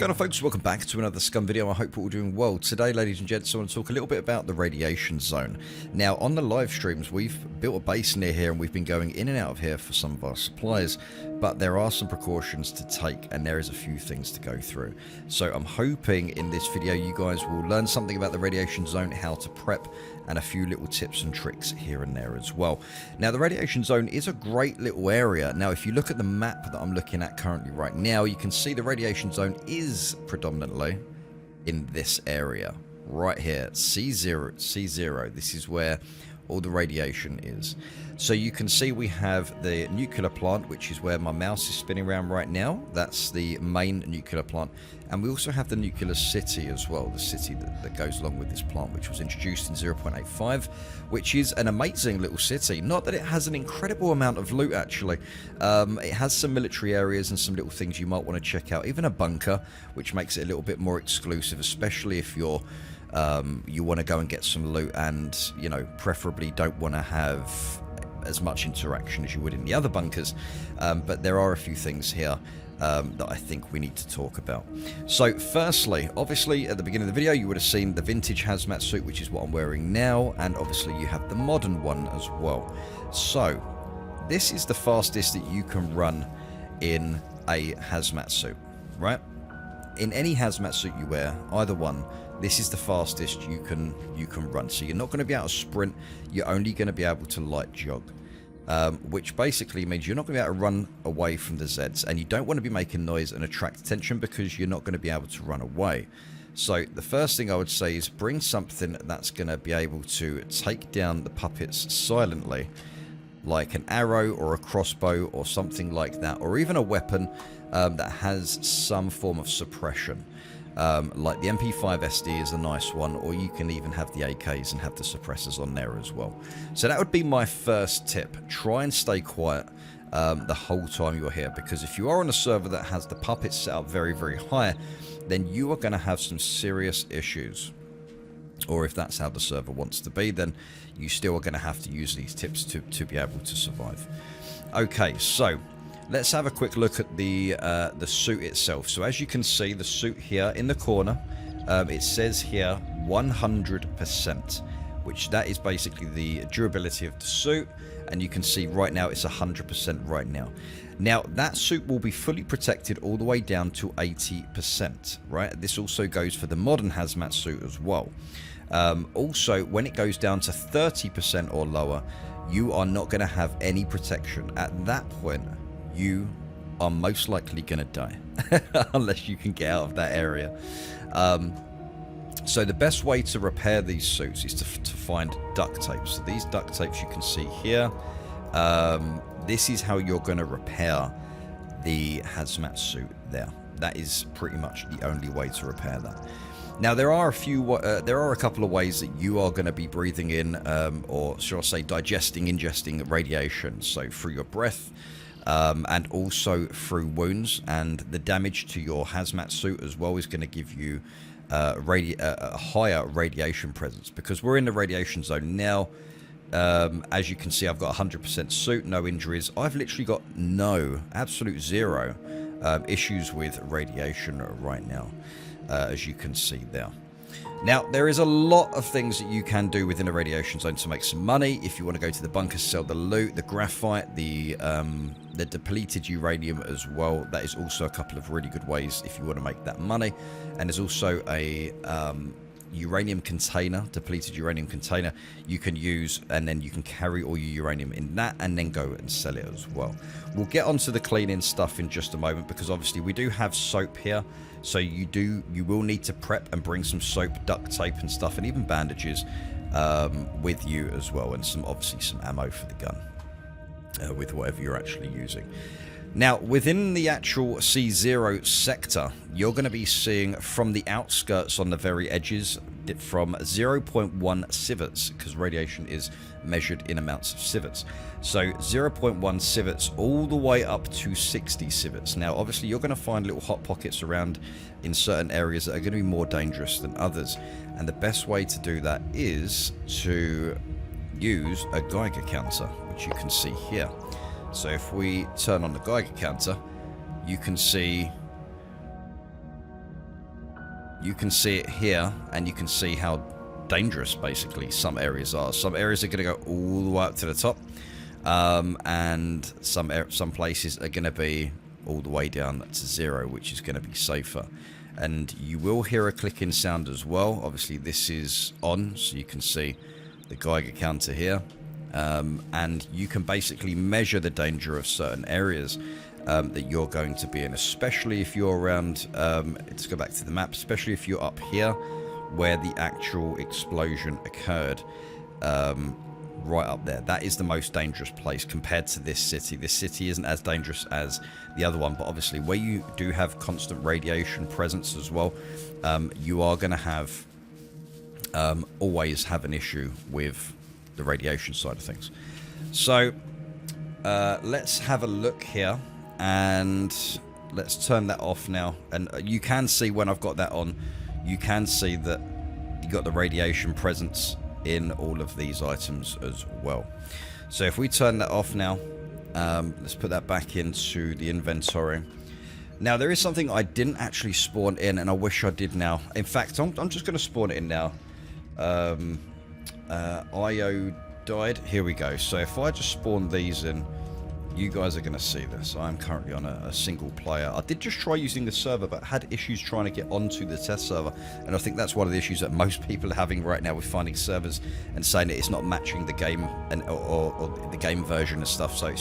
going on, folks? Welcome back to another Scum video. I hope we're all doing well. Today, ladies and gents, I want to talk a little bit about the radiation zone. Now, on the live streams, we've built a base near here and we've been going in and out of here for some of our supplies, but there are some precautions to take and there is a few things to go through. So I'm hoping in this video you guys will learn something about the radiation zone, how to prep, and a few little tips and tricks here and there as well. Now, the radiation zone is a great little area. Now, if you look at the map that I'm looking at currently right now, you can see the radiation zone is predominantly in this area right here, C0. This is where all the radiation is. So you can see we have the nuclear plant, which is where my mouse is spinning around right now. That's the main nuclear plant. And we also have the nuclear city as well, the city that goes along with this plant, which was introduced in 0.85, which is an amazing little city. Not that it has an incredible amount of loot, actually. It has some military areas and some little things you might want to check out. Even a bunker, which makes it a little bit more exclusive, especially if you're you want to go and get some loot and, you know, preferably don't want to have as much interaction as you would in the other bunkers. But there are a few things here that I think we need to talk about. So firstly, obviously at the beginning of the video you would have seen the vintage hazmat suit, which is what I'm wearing now, and obviously you have the modern one as well. So this is the fastest that you can run in a hazmat suit, right? In any hazmat suit you wear, either one, this is the fastest you can run. So you're not going to be able to sprint, you're only going to be able to light jog. Which basically means you're not going to be able to run away from the Zeds, and you don't want to be making noise and attract attention because you're not going to be able to run away. So the first thing I would say is bring something that's going to be able to take down the puppets silently, like an arrow or a crossbow or something like that, or even a weapon that has some form of suppression. Like the MP5 SD is a nice one, or you can even have the AKs and have the suppressors on there as well. So that would be my first tip. Try and stay quiet the whole time you're here, because if you are on a server that has the puppets set up very, very high, then you are going to have some serious issues. Or if that's how the server wants to be, then you still are going to have to use these tips to be able to survive. Okay, so let's have a quick look at the suit itself. So as you can see, the suit here in the corner, it says here 100%, which that is basically the durability of the suit. And you can see right now it's 100% right now. Now that suit will be fully protected all the way down to 80%, right? This also goes for the modern hazmat suit as well. Also, when it goes down to 30% or lower, you are not going to have any protection. At that point, you are most likely going to die unless you can get out of that area. So the best way to repair these suits is to find duct tape. So these duct tapes you can see here, this is how you're going to repair the hazmat suit there. That is pretty much the only way to repair that. Now there are a couple of ways that you are going to be breathing in, or shall I say ingesting radiation. So through your breath, and also through wounds, and the damage to your hazmat suit as well is going to give you a higher radiation presence, because we're in the radiation zone now. As you can see, I've got 100% suit, no injuries. I've literally got absolute zero issues with radiation right now, as you can see there. Now, there is a lot of things that you can do within a radiation zone to make some money. If you want to go to the bunker, sell the loot, the graphite, the depleted uranium as well. That is also a couple of really good ways if you want to make that money. And there's also a uranium container, depleted uranium container you can use, and then you can carry all your uranium in that and then go and sell it as well. We'll get onto the cleaning stuff in just a moment, because obviously we do have soap here. So you will need to prep and bring some soap, duct tape and stuff, and even bandages with you as well, and obviously some ammo for the gun with whatever you're actually using. Now, within the actual C0 sector, you're going to be seeing from the outskirts on the very edges from 0.1 sieverts, because radiation is measured in amounts of sieverts. So 0.1 sieverts all the way up to 60 sieverts. Now, obviously, you're going to find little hot pockets around in certain areas that are going to be more dangerous than others. And the best way to do that is to use a Geiger counter, which you can see here. So if we turn on the Geiger counter, you can see you can see it here, and you can see how dangerous basically some areas are. Some areas are going to go all the way up to the top, and some places are going to be all the way down to 0, which is going to be safer. And you will hear a clicking sound as well. Obviously this is on, so you can see the Geiger counter here, and you can basically measure the danger of certain areas that you're going to be in, especially if you're around, let's go back to the map, especially if you're up here where the actual explosion occurred, right up there. That is the most dangerous place compared to this city. This city isn't as dangerous as the other one, but obviously where you do have constant radiation presence as well, you are going to have always have an issue with the radiation side of things. So let's have a look here, and let's turn that off now. And you can see when I've got that on, you can see that you got the radiation presence in all of these items as well. So if we turn that off now, let's put that back into the inventory. Now there is something I didn't actually spawn in, and I wish I did now. In fact, I'm just going to spawn it in now. IO died. Here we go. So if I just spawn these in, you guys are going to see this. I'm currently on a single player. I did just try using the server, but had issues trying to get onto the test server, and I think that's one of the issues that most people are having right now with finding servers and saying that it's not matching the game and or the game version and stuff. So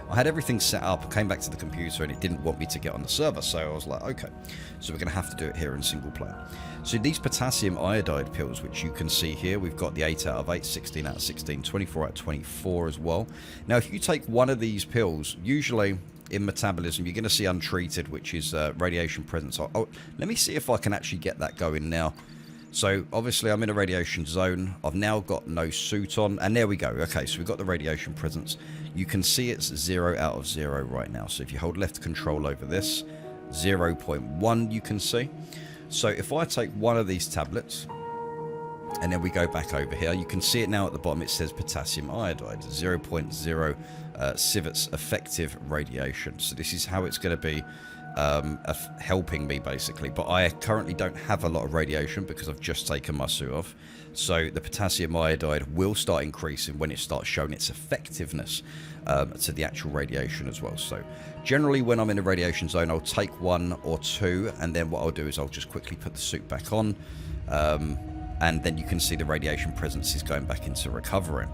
I had everything set up, came back to the computer, and it didn't want me to get on the server. So I was like, okay, so we're going to have to do it here in single player. So these potassium iodide pills, which you can see here, we've got the 8 out of 8, 16 out of 16, 24 out of 24 as well. Now, if you take one of these pills, usually in metabolism, you're going to see untreated, which is radiation presence. Let me see if I can actually get that going now. So obviously I'm in a radiation zone. I've now got no suit on, and there we go. Okay, so we've got the radiation presence. You can see it's 0 out of 0 right now. So if you hold left control over this, 0.1 you can see. So if I take one of these tablets, and then we go back over here, you can see it now at the bottom. It says potassium iodide, 0.0 sieverts effective radiation. So this is how it's going to be helping me basically. But I currently don't have a lot of radiation because I've just taken my suit off. So the potassium iodide will start increasing when it starts showing its effectiveness to the actual radiation as well. So generally when I'm in a radiation zone, I'll take 1 or 2, and then what I'll do is I'll just quickly put the suit back on, and then you can see the radiation presence is going back into recovery.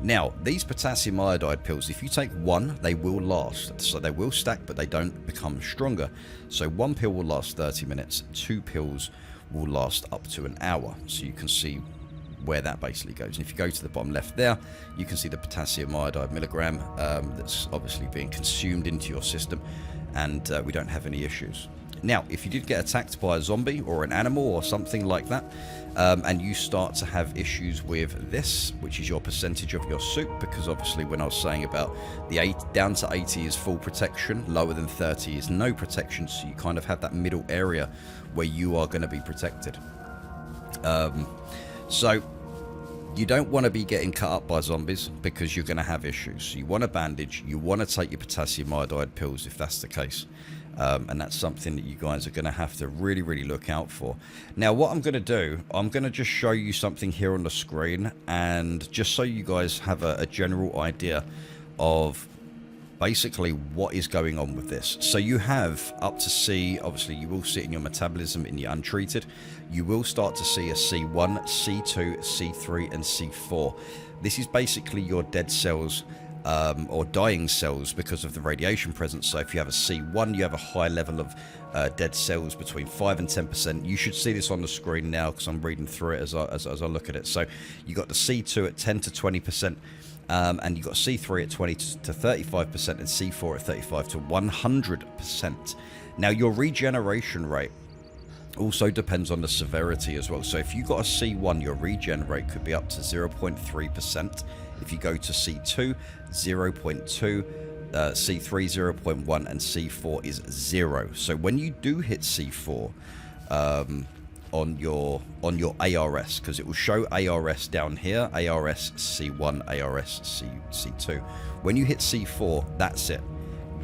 Now, these potassium iodide pills, if you take 1, they will last. So they will stack, but they don't become stronger. So 1 pill will last 30 minutes, 2 pills will last up to an hour. So you can see where that basically goes. And if you go to the bottom left there, you can see the potassium iodide milligram that's obviously being consumed into your system, and we don't have any issues. Now, if you did get attacked by a zombie or an animal or something like that, and you start to have issues with this, which is your percentage of your suit, because obviously when I was saying about the down to 80 is full protection, lower than 30 is no protection, so you kind of have that middle area where you are going to be protected. So you don't want to be getting cut up by zombies because you're going to have issues. So you want a bandage, you want to take your potassium iodide pills if that's the case. And that's something that you guys are going to have to really, really look out for. Now, what I'm going to do, I'm going to just show you something here on the screen, and just so you guys have a general idea of basically what is going on with this. So you have up to C, obviously you will see it in your metabolism in your untreated. You will start to see a C1, C2, C3, and C4. This is basically your dead cells, or dying cells because of the radiation presence. So if you have a C1, you have a high level of dead cells between 5 and 10%. You should see this on the screen now because I'm reading through it as I look at it. So you got the C2 at 10 to 20%, and you got C3 at 20 to 35%, and C4 at 35 to 100%. Now your regeneration rate also depends on the severity as well. So if you got a C1, your regen rate could be up to 0.3%. If you go to C2, 0.2, C3, 0.1, and C4 is 0. So when you do hit C4 on your ARS, because it will show ARS down here, ARS C1, ARS C2. When you hit C4, that's it.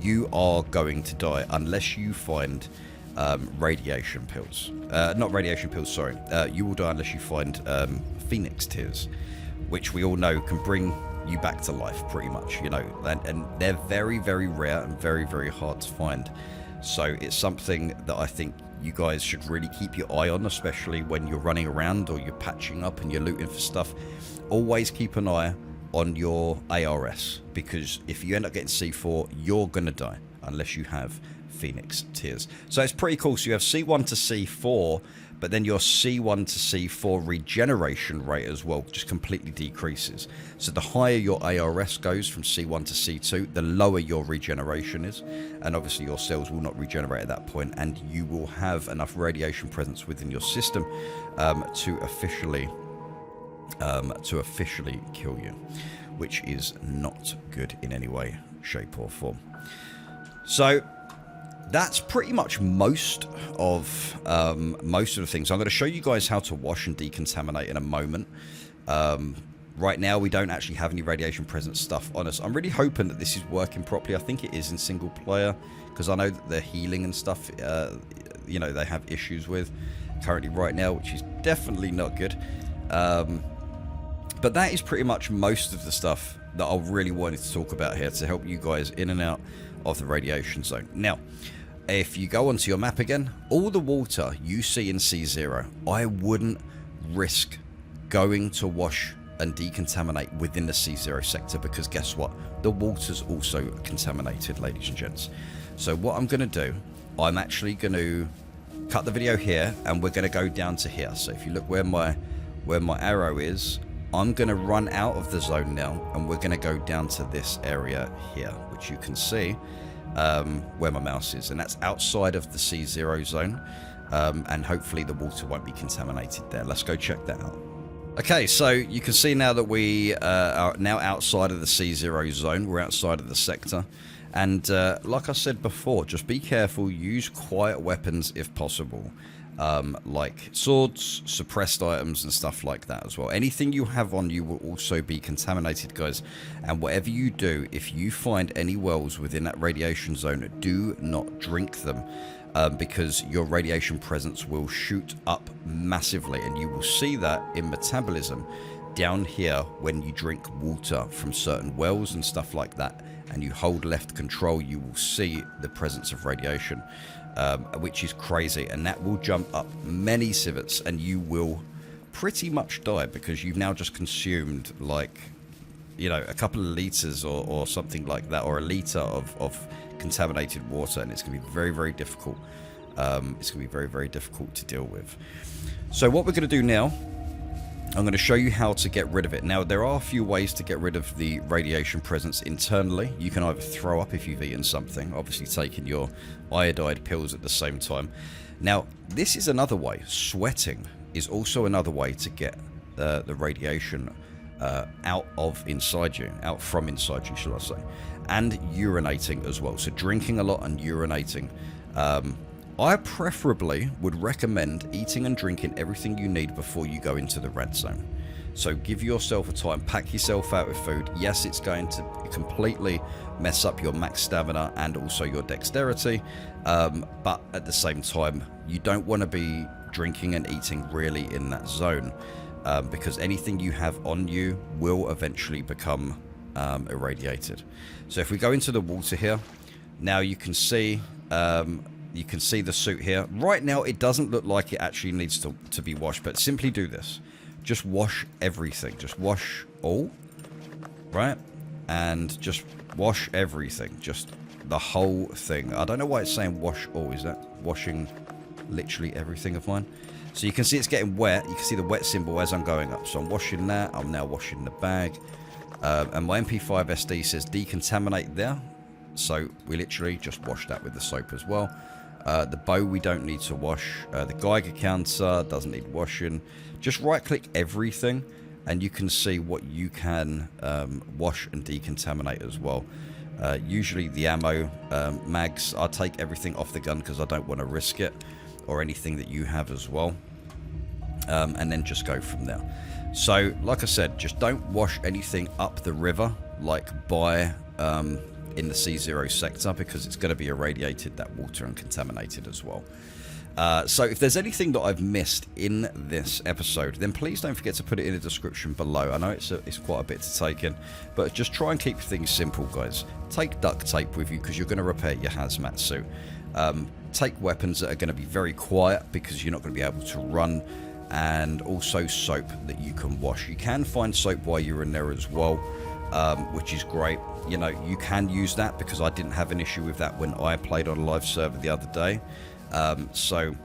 You are going to die unless you find radiation pills. Not radiation pills, sorry. You will die unless you find phoenix tears, which we all know can bring you back to life, pretty much, you know, and they're very, very rare and very, very hard to find. So it's something that I think you guys should really keep your eye on, especially when you're running around or you're patching up and you're looting for stuff. Always keep an eye on your ARS, because if you end up getting C4, you're gonna die unless you have phoenix tears. So it's pretty cool. So you have C1 to C4, but then your C1 to C4 regeneration rate as well just completely decreases. So the higher your ARS goes from C1 to C2, the lower your regeneration is, and obviously your cells will not regenerate at that point, and you will have enough radiation presence within your system to officially kill you, which is not good in any way, shape or form. So that's pretty much most of the things. I'm going to show you guys how to wash and decontaminate in a moment. Right now, we don't actually have any radiation present stuff on us. I'm really hoping that this is working properly. I think it is in single player, because I know that the healing and stuff, you know, they have issues with currently right now, which is definitely not good. But that is pretty much most of the stuff that I really wanted to talk about here to help you guys in and out of the radiation zone. Now, if you go onto your map again, all the water you see in C0, I wouldn't risk going to wash and decontaminate within the C0 sector, because guess what? The water's also contaminated, ladies and gents. So what I'm going to do, I'm actually going to cut the video here, and we're going to go down to here. So if you look where my arrow is, I'm going to run out of the zone now, and we're going to go down to this area here, which you can see where my mouse is, and that's outside of the C0 zone, and hopefully the water won't be contaminated there. Let's go check that out. Okay, so you can see now that we are now outside of the C0 zone. We're outside of the sector, and like I said before, just be careful, use quiet weapons if possible. Like swords, suppressed items and stuff like that as well. Anything you have on you will also be contaminated, guys, and whatever you do, if you find any wells within that radiation zone, do not drink them, because your radiation presence will shoot up massively, and you will see that in metabolism down here when you drink water from certain wells and stuff like that, and you hold left control, you will see the presence of radiation, which is crazy, and that will jump up many civets, and you will pretty much die, because you've now just consumed, like, you know, a couple of liters or something like that, or a liter of contaminated water, and it's going to be very, very difficult. It's going to be very, very difficult to deal with. So what we're going to do now, I'm going to show you how to get rid of it. Now, there are a few ways to get rid of the radiation presence internally. You can either throw up if you've eaten something, obviously taking your iodide pills at the same time. Now, this is another way. Sweating is also another way to get the radiation out from inside you, shall I say. And urinating as well. So drinking a lot and urinating. I preferably would recommend eating and drinking everything you need before you go into the red zone. So give yourself a time, pack yourself out with food. Yes, it's going to completely mess up your max stamina and also your dexterity, but at the same time, you don't want to be drinking and eating really in that zone, because anything you have on you will eventually become irradiated. So if we go into the water here, now you can see the suit here. Right now, it doesn't look like it actually needs to be washed, but simply do this. Just wash everything. Just wash all, right? And just wash everything. Just the whole thing. I don't know why it's saying wash all. Is that washing literally everything of mine? So you can see it's getting wet. You can see the wet symbol as I'm going up. So I'm washing that. I'm now washing the bag. And my MP5 SD says decontaminate there. So we literally just wash that with the soap as well. The bow we don't need to wash. The Geiger counter doesn't need washing. Just right click everything and you can see what you can wash and decontaminate as well. Usually the ammo, mags, I'll take everything off the gun because I don't want to risk it, or anything that you have as well. And then just go from there. So like I said, just don't wash anything up the river, like by in the C0 sector, because it's going to be irradiated, that water, and contaminated as well. So if there's anything that I've missed in this episode, then please don't forget to put it in the description below. I know it's quite a bit to take in, but just try and keep things simple, guys. Take duct tape with you because you're going to repair your hazmat suit. Take weapons that are going to be very quiet because you're not going to be able to run, and also soap that you can wash. You can find soap while you're in there as well, which is great. You know, you can use that because I didn't have an issue with that when I played on a live server the other day. So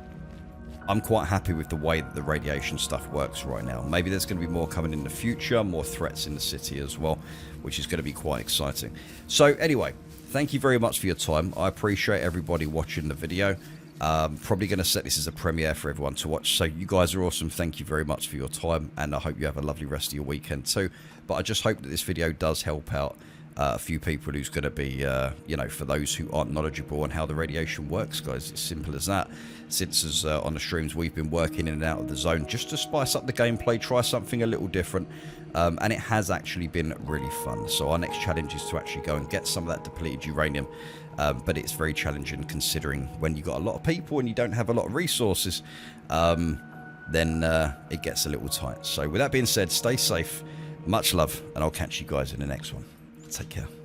I'm quite happy with the way that the radiation stuff works right now. Maybe there's going to be more coming in the future, more threats in the city as well, which is going to be quite exciting. So anyway, thank you very much for your time. I appreciate everybody watching the video. Probably going to set this as a premiere for everyone to watch. So you guys are awesome. Thank you very much for your time, and I hope you have a lovely rest of your weekend too. But I just hope that this video does help out a few people who's going to be, you know, for those who aren't knowledgeable on how the radiation works, guys. It's simple as that. Since as on the streams we've been working in and out of the zone just to spice up the gameplay, try something a little different, and it has actually been really fun. So our next challenge is to actually go and get some of that depleted uranium, but it's very challenging considering when you've got a lot of people and you don't have a lot of resources, then it gets a little tight. So with that being said, stay safe, much love, and I'll catch you guys in the next one. Take care.